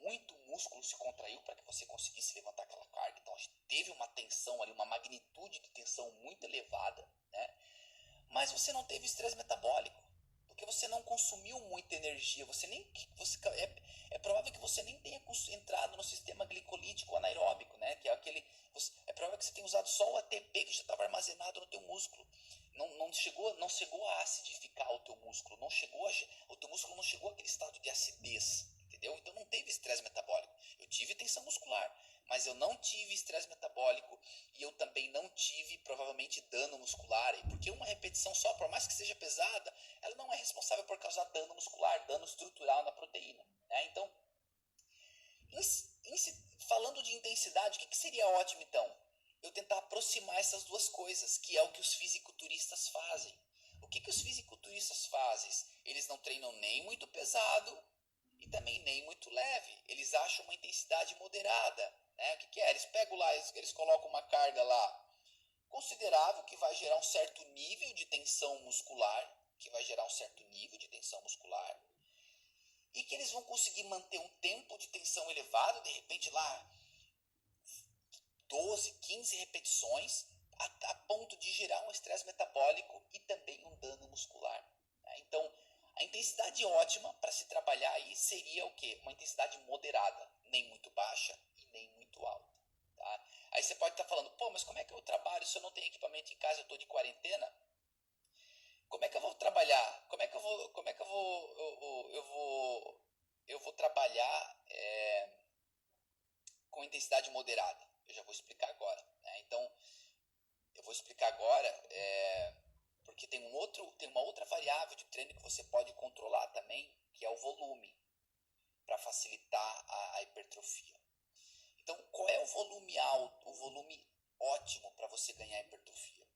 muito músculo se contraiu para que você conseguisse levantar aquela carga, então a gente teve uma tensão ali, uma magnitude de tensão muito elevada, né? Mas você não teve estresse metabólico, porque você não consumiu muita energia, é provável que você nem tenha entrado no sistema glicolítico anaeróbico, né? Que é é provável que você tenha usado só o ATP que já estava armazenado no teu músculo, não chegou a acidificar o teu dias, entendeu? Então não teve estresse metabólico. Eu tive tensão muscular, mas eu não tive estresse metabólico e eu também não tive provavelmente dano muscular, porque uma repetição só, por mais que seja pesada, ela não é responsável por causar dano muscular, dano estrutural na proteína, né? Então, falando de intensidade, o que seria ótimo então? Eu tentar aproximar essas duas coisas, que é o que os fisiculturistas fazem. O que os fisiculturistas fazem? Eles não treinam nem muito pesado e também nem muito leve. Eles acham uma intensidade moderada, né? O que é? Eles pegam lá, eles colocam uma carga lá considerável que vai gerar um certo nível de tensão muscular, e que eles vão conseguir manter um tempo de tensão elevado, de repente lá 12, 15 repetições, a ponto de gerar um estresse metabólico e também um dano muscular. Então, a intensidade ótima para se trabalhar aí seria o quê? Uma intensidade moderada, nem muito baixa e nem muito alta. Tá? Aí você pode estar falando, pô, mas como é que eu trabalho se eu não tenho equipamento em casa, eu estou de quarentena? Como é que eu vou trabalhar? Como é que eu vou trabalhar com intensidade moderada? Eu já vou explicar agora. Né? Então, eu vou explicar agora porque tem uma outra variável de treino que você pode controlar também, que é o volume, para facilitar a hipertrofia. Então, qual é o volume alto, o volume ótimo para você ganhar hipertrofia?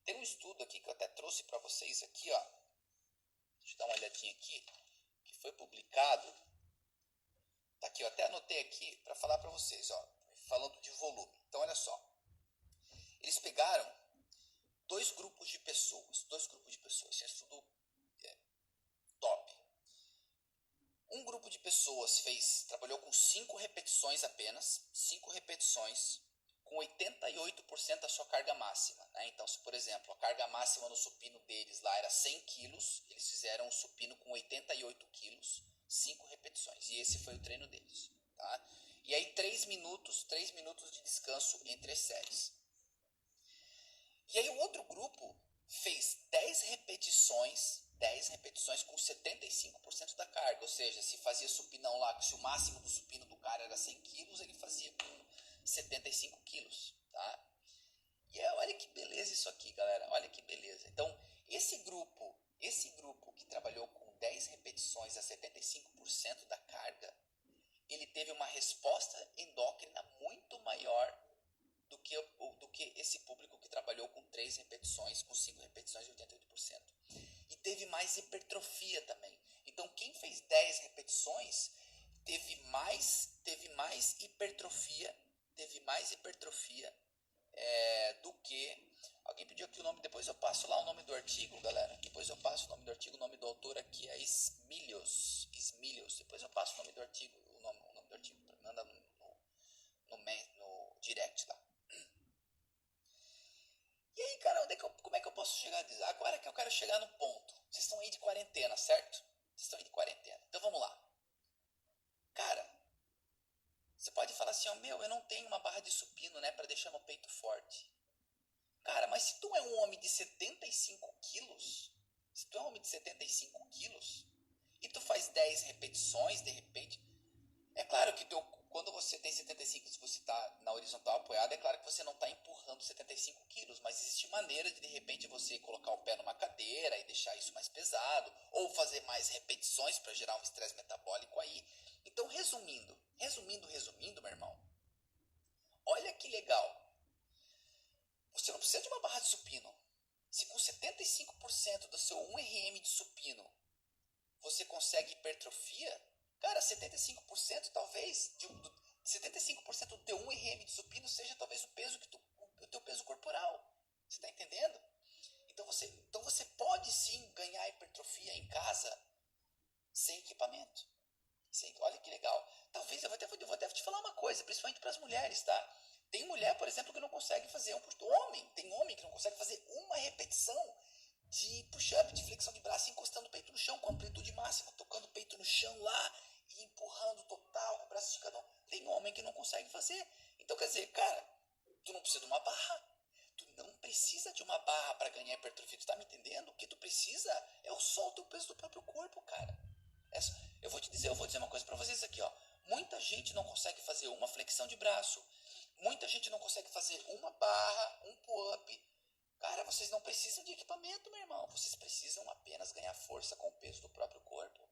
Tem um estudo aqui que eu até trouxe para vocês aqui, ó. Deixa eu dar uma olhadinha aqui, que foi publicado. Tá aqui, eu até anotei aqui para falar para vocês, ó, falando de volume. Então, olha só. Eles pegaram dois grupos de pessoas. Esse é um estudo top. Um grupo de pessoas trabalhou com 5 repetições apenas, 5 repetições, com 88% da sua carga máxima. Né? Então, se por exemplo, a carga máxima no supino deles lá era 100 quilos, eles fizeram um supino com 88 quilos, 5 repetições. E esse foi o treino deles. Tá? E aí 3 minutos de descanso entre as séries. E aí o outro grupo fez 10 repetições com 75% da carga, ou seja, se fazia supinão lá, se o máximo do supino do cara era 100 quilos, ele fazia com 75 quilos, tá? E olha que beleza isso aqui, galera, olha que beleza. Então, esse grupo que trabalhou com 10 repetições a 75% da carga, ele teve uma resposta endócrina muito maior do que esse público que trabalhou com 3 repetições, com 5 repetições de 88%. E teve mais hipertrofia também. Então, quem fez 10 repetições teve mais hipertrofia do que... Alguém pediu aqui o nome, depois eu passo lá o nome do artigo, galera. O nome do autor aqui é Smilios. Depois eu passo o nome do artigo, manda no direct lá. E aí, cara, como é que eu posso chegar a dizer? Agora que eu quero chegar no ponto. Vocês estão aí de quarentena, certo? Então vamos lá. Cara, você pode falar assim, ó, eu não tenho uma barra de supino, né, pra deixar meu peito forte. Cara, mas se tu é um homem de 75 quilos, e tu faz 10 repetições, de repente, é claro que quando você tem 75, se você está na horizontal apoiada, é claro que você não está empurrando 75 quilos, mas existe maneira de repente você colocar o pé numa cadeira e deixar isso mais pesado, ou fazer mais repetições para gerar um estresse metabólico aí. Então, resumindo, meu irmão, olha que legal. Você não precisa de uma barra de supino. Se com 75% do seu 1RM de supino você consegue hipertrofia, cara, 75% talvez, 75% do teu 1RM de supino seja talvez o teu peso corporal. Você está entendendo? Então você pode sim ganhar hipertrofia em casa sem equipamento. Olha que legal. Talvez eu vou até te falar uma coisa, principalmente para as mulheres, tá? Tem mulher, por exemplo, que não consegue fazer tem homem que não consegue fazer uma repetição de push-up, de flexão de braço, encostando o peito no chão, com amplitude máxima, tocando o peito no chão lá e empurrando total, com o braço esticado. Tem homem que não consegue fazer. Então, quer dizer, cara, tu não precisa de uma barra. Tu não precisa de uma barra para ganhar hipertrofia. Tu tá me entendendo? O que tu precisa é o sol do peso do próprio corpo, cara. Eu vou dizer uma coisa pra vocês aqui, ó. Muita gente não consegue fazer uma flexão de braço. Muita gente não consegue fazer uma barra, um pull-up. Cara, vocês não precisam de equipamento, meu irmão. Vocês precisam apenas ganhar força com o peso do próprio corpo.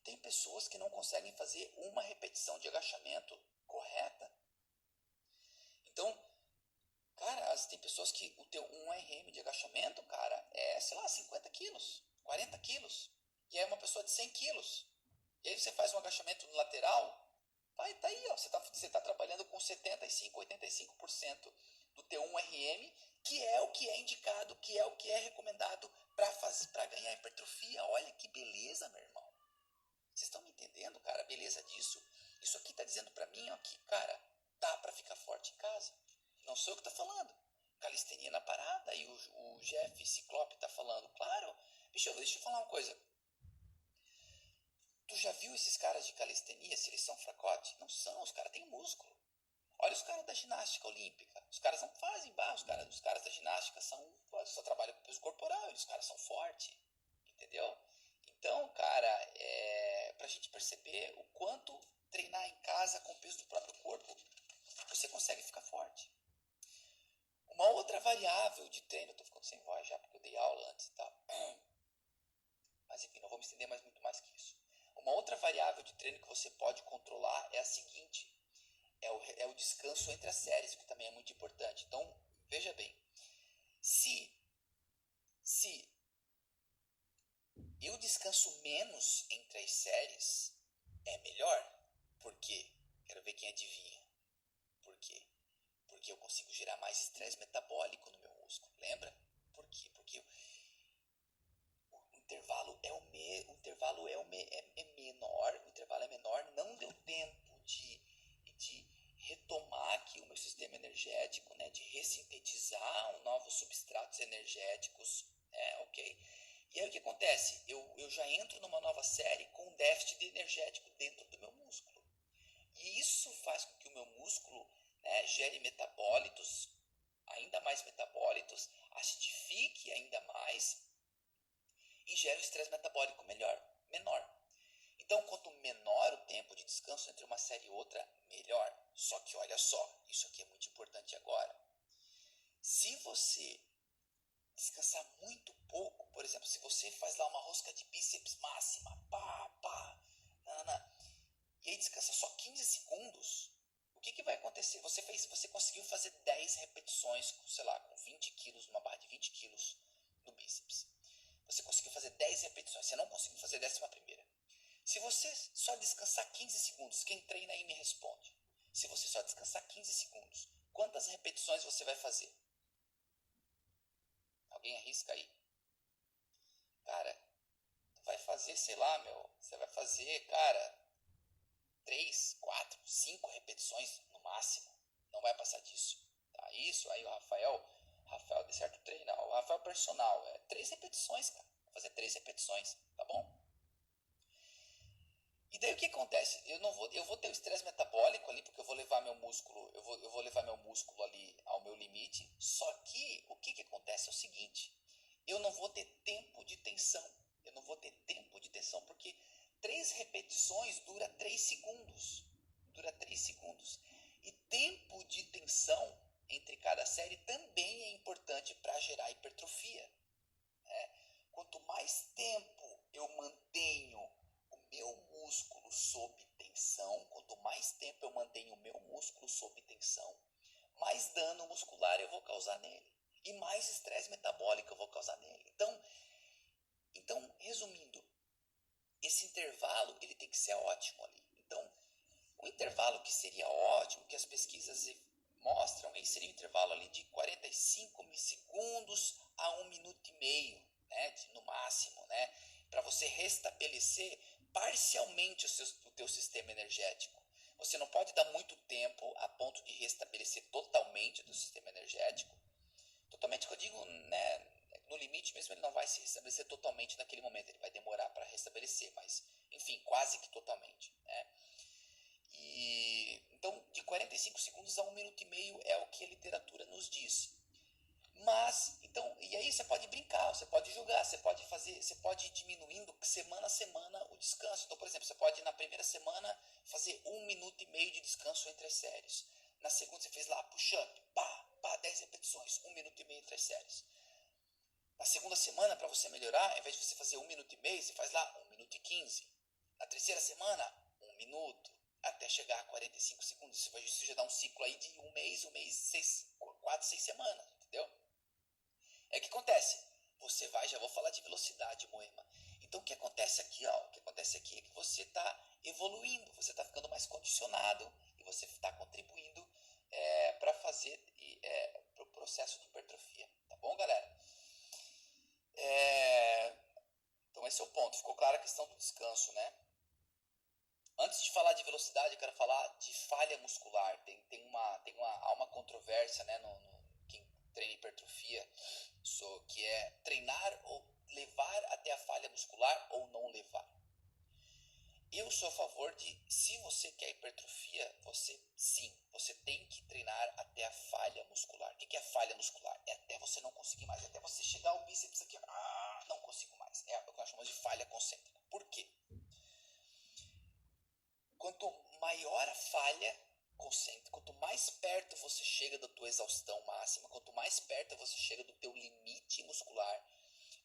Tem pessoas que não conseguem fazer uma repetição de agachamento correta. Então, cara, tem pessoas que o teu 1 RM de agachamento, cara, é, sei lá, 50 quilos, 40 quilos. E é uma pessoa de 100 quilos. E aí você faz um agachamento no lateral, tá aí, ó, você tá trabalhando com 75, 85% do teu 1 RM, que é o que é indicado, que é o que é recomendado para ganhar hipertrofia. Olha que beleza, meu irmão. Vocês estão me entendendo, cara, a beleza disso? Isso aqui tá dizendo pra mim, ó, que, cara, dá pra ficar forte em casa. Não sou eu que tá falando. Calistenia na parada, e o Jeff Ciclope tá falando. Claro, bicho, deixa eu falar uma coisa. Tu já viu esses caras de calistenia, se eles são fracote? Não são, os caras têm músculo. Olha os caras da ginástica olímpica. Os caras não fazem barra, os caras da ginástica só trabalham com peso corporal, os caras são fortes. Entendeu? Então, cara, pra gente perceber o quanto treinar em casa com o peso do próprio corpo, você consegue ficar forte. Uma outra variável de treino, eu tô ficando sem voz já porque eu dei aula antes e tal. Mas enfim, não vou me estender muito mais que isso. Uma outra variável de treino que você pode controlar é a seguinte: é o descanso entre as séries, que também é muito importante. Então, veja bem, se eu descanso menos entre as séries, é melhor. Por quê? Quero ver quem adivinha. Por quê? Porque eu consigo gerar mais estresse metabólico no meu músculo. Lembra? Por quê? Porque o intervalo é menor, não deu tempo de retomar aqui o meu sistema energético, né, de ressintetizar novos substratos energéticos, ok? E aí o que acontece? Eu já entro numa nova série com um déficit energético dentro do meu músculo. E isso faz com que o meu músculo, né, gere metabólitos, ainda mais metabólitos, acidifique ainda mais e gere um estresse metabólico menor. Então, quanto menor o tempo de descanso entre uma série e outra, melhor. Só que olha só, isso aqui é muito importante agora. Se você descansar muito pouco, por exemplo, se você faz lá uma rosca de bíceps máxima, e aí descansa só 15 segundos, o que vai acontecer? Você conseguiu fazer 10 repetições, sei lá, com 20 quilos, numa barra de 20 quilos no bíceps. Você conseguiu fazer 10 repetições, você não conseguiu fazer a 11ª. Se você só descansar 15 segundos, quem treina aí me responde. Se você só descansar 15 segundos, quantas repetições você vai fazer? Alguém arrisca aí? Cara, vai fazer, sei lá, você vai fazer, cara, 3, 4, 5 repetições no máximo. Não vai passar disso. Tá? Isso, aí o Rafael de certo treino, o Rafael personal, 3 repetições, cara. Vai fazer 3 repetições, tá bom? E daí o que acontece? Eu vou ter o estresse metabólico ali, porque eu vou levar meu músculo, eu vou levar meu músculo ali ao meu limite. Só que o que acontece é o seguinte: eu não vou ter tempo de tensão. Eu não vou ter tempo de tensão, porque 3 repetições dura 3 segundos. Dura 3 segundos. E tempo de tensão entre cada série também é importante para gerar hipertrofia. Quanto mais tempo eu mantenho o meu músculo sob tensão, quanto mais tempo eu mantenho o meu músculo sob tensão, mais dano muscular eu vou causar nele. E mais estresse metabólico eu vou causar nele. Então, resumindo, esse intervalo ele tem que ser ótimo ali. Então, o intervalo que seria ótimo, que as pesquisas mostram, aí seria um intervalo ali de 45 segundos a 1,5 minutos, né, no máximo, né, para você restabelecer parcialmente o teu sistema energético. Você não pode dar muito tempo a ponto de restabelecer totalmente o teu sistema energético. Totalmente que eu digo, né, no limite mesmo ele não vai se restabelecer totalmente naquele momento, ele vai demorar para restabelecer, mas enfim, quase que totalmente, né? E então de 45 segundos a 1,5 minutos é o que a literatura nos diz. Mas, então, e aí você pode brincar, você pode jogar, você pode ir diminuindo semana a semana o descanso. Então, por exemplo, você pode na primeira semana fazer 1 minuto e meio de descanso entre as séries. Na segunda você fez lá push-up, pá, 10 repetições, 1 minuto e meio entre as séries. Na segunda semana, para você melhorar, ao invés de você fazer 1 minuto e meio, você faz lá 1 minuto e 15. Na terceira semana, 1 minuto, até chegar a 45 segundos. Isso já dá um ciclo aí de um mês, 4, 6 semanas, entendeu? É o que acontece. Você vai, já vou falar de velocidade, Moema. Então o que acontece aqui, ó? O que acontece aqui é que você está evoluindo, você está ficando mais condicionado e você está contribuindo para fazer para o processo de hipertrofia. Tá bom, galera? Então esse é o ponto. Ficou clara a questão do descanso, né? Antes de falar de velocidade, eu quero falar de falha muscular. Há uma controvérsia, né, quem treina hipertrofia, que é treinar ou levar até a falha muscular ou não levar. Eu sou a favor de, se você quer hipertrofia, você tem que treinar até a falha muscular. O que é a falha muscular? É até você não conseguir mais, até você chegar ao bíceps aqui, não consigo mais. É o que nós chamamos de falha concêntrica. Por quê? Quanto maior a falha concêntrica, quanto mais perto você chega da tua exaustão máxima, quanto mais perto você chega do teu limite muscular,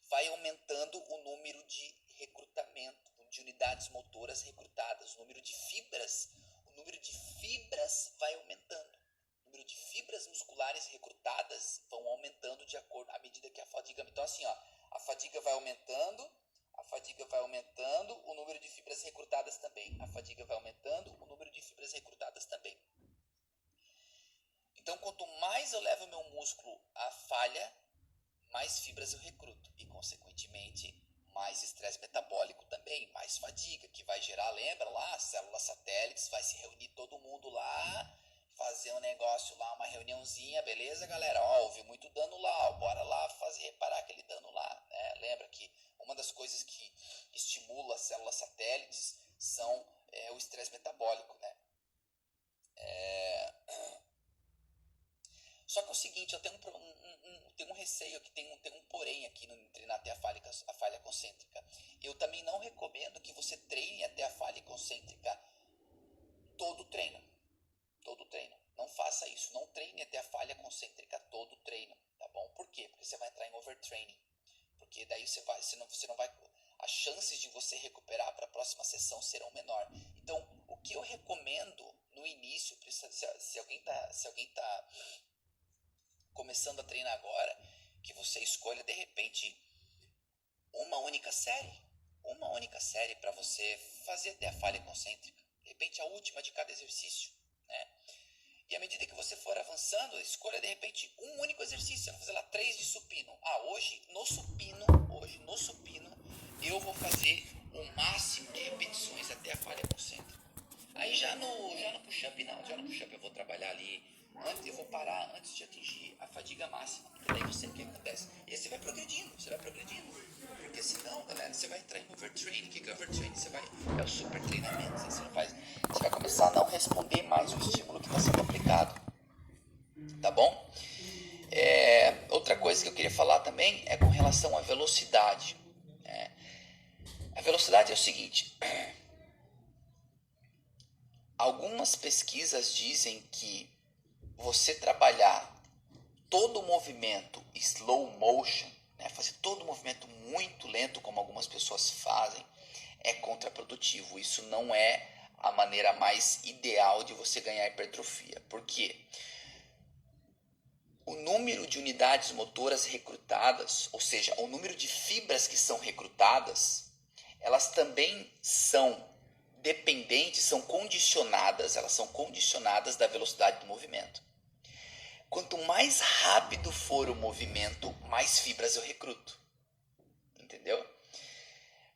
vai aumentando o número de recrutamento, de unidades motoras recrutadas, o número de fibras vai aumentando. O número de fibras musculares recrutadas vão aumentando de acordo à medida que a fadiga. Então assim, ó, a fadiga vai aumentando, o número de fibras recrutadas também. A fadiga vai aumentando, o número de fibras recrutadas também. Então, quanto mais eu levo meu músculo à falha, mais fibras eu recruto. E, consequentemente, mais estresse metabólico também, mais fadiga, que vai gerar, lembra lá, células satélites, vai se reunir todo mundo lá, fazer um negócio lá, uma reuniãozinha, beleza, galera? Ó, houve muito dano lá, ó, bora lá reparar aquele dano lá, né? Lembra que uma das coisas que estimula as células satélites são o estresse metabólico, né? Só que é o seguinte, eu tenho um receio aqui, tem um porém aqui no treinar até a falha concêntrica. Eu também não recomendo que você treine até a falha concêntrica todo treino. Não faça isso, não treine até a falha concêntrica todo treino, tá bom? Por quê? Porque você vai entrar em overtraining. Porque daí você não vai, as chances de você recuperar para a próxima sessão serão menor. Então, o que eu recomendo no início, se alguém tá começando a treinar agora, que você escolha de repente uma única série para você fazer até a falha concêntrica, de repente a última de cada exercício, né? E à medida que você for avançando, escolha de repente um único exercício. Você vai fazer lá 3 de supino. Hoje no supino eu vou fazer o máximo de repetições até a falha concêntrica. Aí já no push-up não, já no push-up eu vou trabalhar ali, eu vou parar antes de atingir a fadiga máxima. Porque daí você, o que acontece? E aí você vai progredindo. Porque senão, galera, você vai entrar em overtraining. O que é overtraining? É o super treinamento. Você vai começar a não responder mais o estímulo que está sendo aplicado. Tá bom? Outra coisa que eu queria falar também é com relação à velocidade. A velocidade é o seguinte. Algumas pesquisas dizem que você trabalhar todo o movimento slow motion, né, fazer todo o movimento muito lento, como algumas pessoas fazem, é contraprodutivo. Isso não é a maneira mais ideal de você ganhar hipertrofia. Por quê? O número de unidades motoras recrutadas, ou seja, o número de fibras que são recrutadas, elas também são dependentes, elas são condicionadas da velocidade do movimento. Quanto mais rápido for o movimento, mais fibras eu recruto. Entendeu?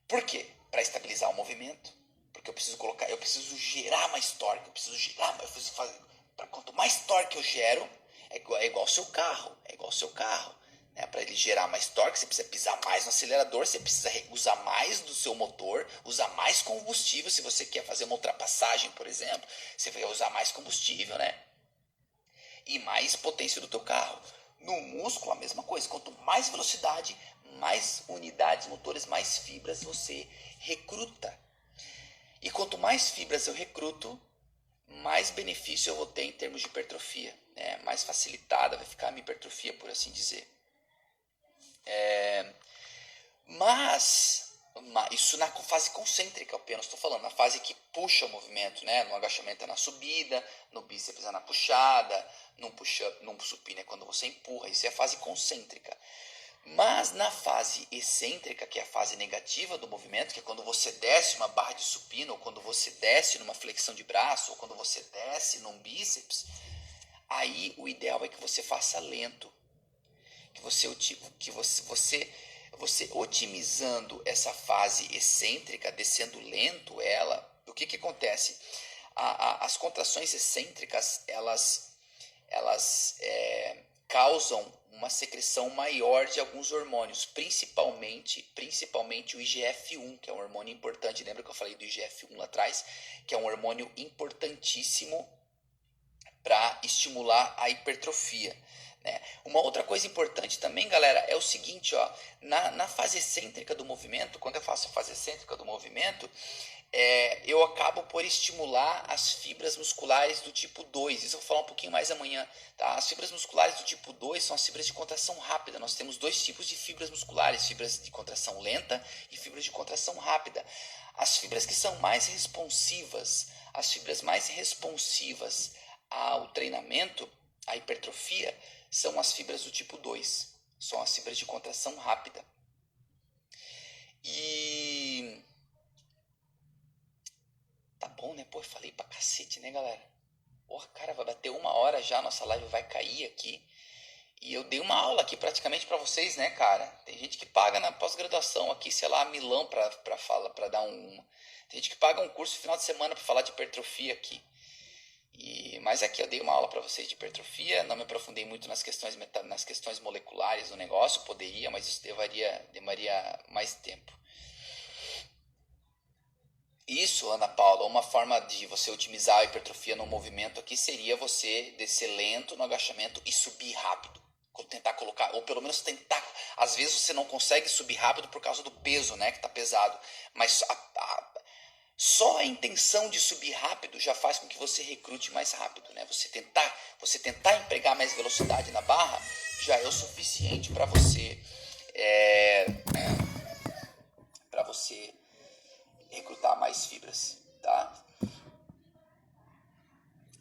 Por quê? Para estabilizar o movimento. Porque eu preciso gerar mais torque, quanto mais torque eu gero, é igual ao seu carro. Né? Para ele gerar mais torque, você precisa pisar mais no acelerador, você precisa usar mais do seu motor, usar mais combustível. Se você quer fazer uma ultrapassagem, por exemplo, você vai usar mais combustível, né? E mais potência do teu carro. No músculo, a mesma coisa. Quanto mais velocidade, mais unidades motores, mais fibras você recruta. E quanto mais fibras eu recruto, mais benefício eu vou ter em termos de hipertrofia. Né? Mais facilitada vai ficar a minha hipertrofia, por assim dizer. Mas isso na fase concêntrica apenas estou falando, na fase que puxa o movimento, né? No agachamento é na subida, no bíceps é na puxada, num push-up, num supino é quando você empurra, isso é a fase concêntrica. Mas na fase excêntrica, que é a fase negativa do movimento, que é quando você desce uma barra de supino, ou quando você desce numa flexão de braço, ou quando você desce num bíceps, aí o ideal é que você faça lento. Que você otimizando essa fase excêntrica, descendo lento ela, o que acontece? As contrações excêntricas, elas causam uma secreção maior de alguns hormônios, principalmente o IGF-1, que é um hormônio importante. Lembra que eu falei do IGF-1 lá atrás? Que é um hormônio importantíssimo para estimular a hipertrofia. Né? Uma outra coisa importante também, galera, é o seguinte, ó, na fase excêntrica do movimento, quando eu faço a fase excêntrica do movimento, eu acabo por estimular as fibras musculares do tipo 2. Isso eu vou falar um pouquinho mais amanhã. Tá? As fibras musculares do tipo 2 são as fibras de contração rápida. Nós temos dois tipos de fibras musculares, fibras de contração lenta e fibras de contração rápida. As fibras que são mais responsivas, ao treinamento, à hipertrofia, são as fibras do tipo 2. São as fibras de contração rápida. E tá bom, né? Pô, eu falei pra cacete, né, galera? Porra, cara, vai bater 1 hora já, nossa live vai cair aqui. E eu dei uma aula aqui praticamente pra vocês, né, cara? Tem gente que paga na pós-graduação aqui, sei lá, Milão pra dar um... Tem gente que paga um curso no final de semana pra falar de hipertrofia aqui. Mas aqui eu dei uma aula para vocês de hipertrofia, não me aprofundei muito nas questões moleculares do negócio, poderia, mas isso demoraria mais tempo. Isso, Ana Paula, uma forma de você otimizar a hipertrofia no movimento aqui seria você descer lento no agachamento e subir rápido. Tentar colocar, ou pelo menos tentar. Às vezes você não consegue subir rápido por causa do peso, né, que tá pesado, mas só a intenção de subir rápido já faz com que você recrute mais rápido, né? Você tentar empregar mais velocidade na barra já é o suficiente para você recrutar mais fibras, tá?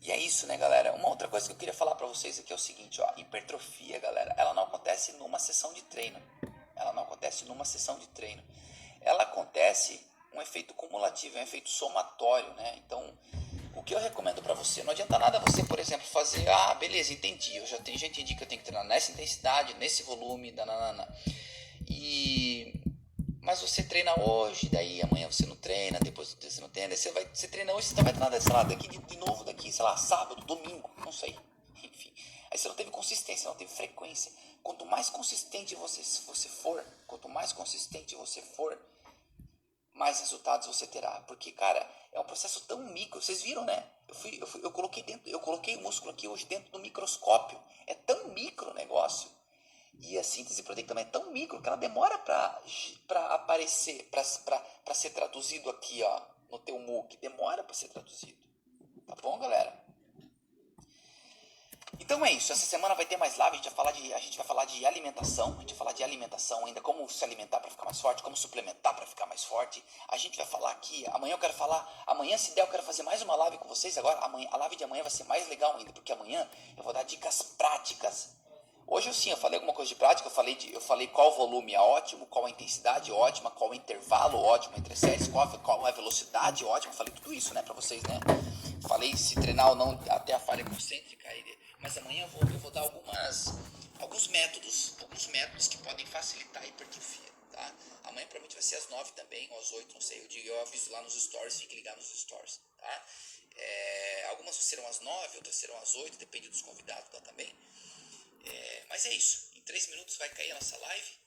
E é isso, né, galera? Uma outra coisa que eu queria falar para vocês aqui é o seguinte, ó, hipertrofia, galera, ela não acontece numa sessão de treino. Ela acontece um efeito cumulativo, é um efeito somatório, né? Então, o que eu recomendo para você, não adianta nada você, por exemplo, fazer, beleza, entendi, eu já entendi que eu tenho que treinar nessa intensidade, nesse volume, mas você treina hoje, daí amanhã você não treina, depois você não treina, daí você treina hoje, você vai treinar, sei lá, daqui de novo, sei lá, sábado, domingo, não sei, enfim. Aí você não teve consistência, não teve frequência. Quanto mais consistente você for, mais resultados você terá. Porque, cara, é um processo tão micro. Vocês viram, né? Eu coloquei o músculo aqui hoje dentro do microscópio. É tão micro o negócio. E a síntese proteica também é tão micro que ela demora para aparecer, para ser traduzido aqui, ó, no teu MOOC. Demora para ser traduzido. Tá bom, galera? Então é isso, essa semana vai ter mais live, a gente vai falar de alimentação, ainda como se alimentar para ficar mais forte, como suplementar para ficar mais forte. A gente vai falar aqui, amanhã se der eu quero fazer mais uma live com vocês. Agora a live de amanhã vai ser mais legal ainda, porque amanhã eu vou dar dicas práticas. Hoje eu falei alguma coisa de prática, eu falei qual volume é ótimo, qual a intensidade ótima, qual o intervalo ótimo entre séries, qual a velocidade ótima, eu falei tudo isso, né, pra vocês, né. Falei se treinar ou não até a falha concêntrica, mas amanhã eu vou dar alguns métodos que podem facilitar a hipertrofia, tá? Amanhã provavelmente vai ser às 9 também, ou às 8, não sei, eu aviso lá nos stories, fique ligado nos stories, tá? Algumas serão às 9, outras serão às 8, depende dos convidados lá também. Mas é isso, em 3 minutos vai cair a nossa live.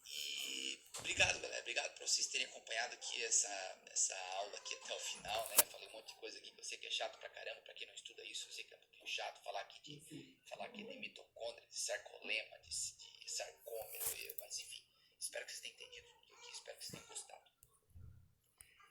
E obrigado, galera, obrigado por vocês terem acompanhado aqui essa aula aqui até o final, né? Eu falei um monte de coisa aqui que eu sei que é chato pra caramba, pra quem não estuda isso, eu sei que é um pouquinho chato falar aqui de mitocôndria, de sarcolema, de sarcômero, mas enfim, espero que vocês tenham entendido tudo aqui, espero que vocês tenham gostado.